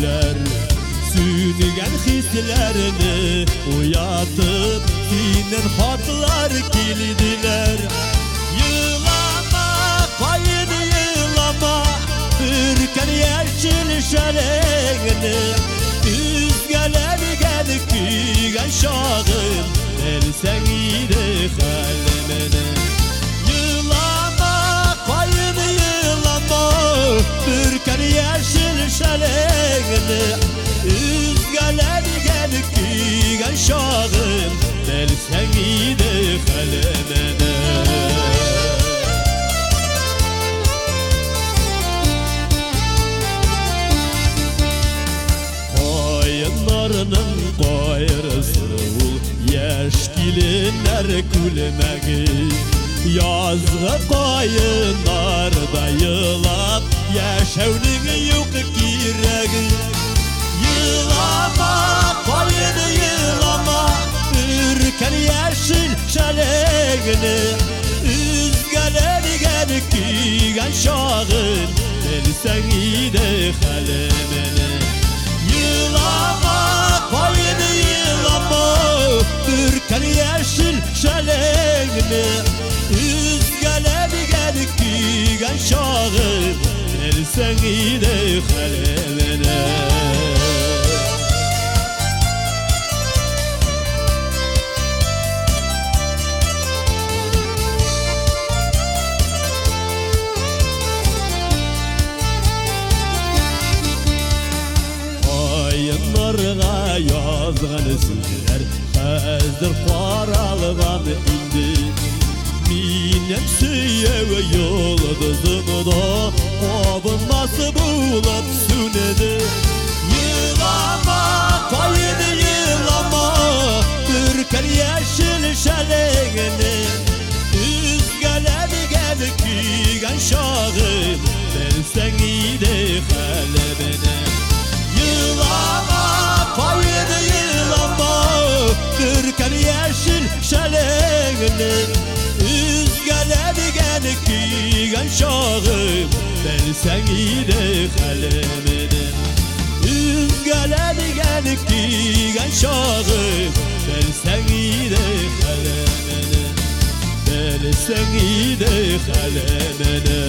güler. Sünügen hislerini uyatıp senin hatlar kildiler. Yılama kayın yılama, ürken yeşil şeleğini. Üzgeler gelip güyen şağın, elsen iyiydi halimini. Yılama kayın yılama, ürken yeşil şeleğini. Üzgeler gelip güyen şağın, elsen iyiydi halimini. Koyunlarının gayrısı ol, yaş gelinler gülmegi. Yazgı koyunlarda yılap, yaşavning yok kiregi. Yılama koyun yılama, ürken yeşil şeleğini. Üzgeler gelip güyen şağın, elsen iyiydi halimini. Yılama koyun yılama, ürken yeşil şeleğini. Üzgeler gelip güyen şağın, elsen iyiydi halimini. Koyunlarga yazgan sözler hazır qaralgan indi. Minem süyev yıldızımda qobulması bulup sünedi. Yılama koyun yılama, ürken yeşil şeleğini. Üzgeler gelip güyen şağın, elsen iyiydi halimini. Yılama koyun yılama, ürken yeşil şeleğini. Üzgeler gelip güyen şağın, elsen iyiydi halimini. Üzgeler gelip güyen şağın, elsen iyiydi halimini. Elsen iyiydi halimini.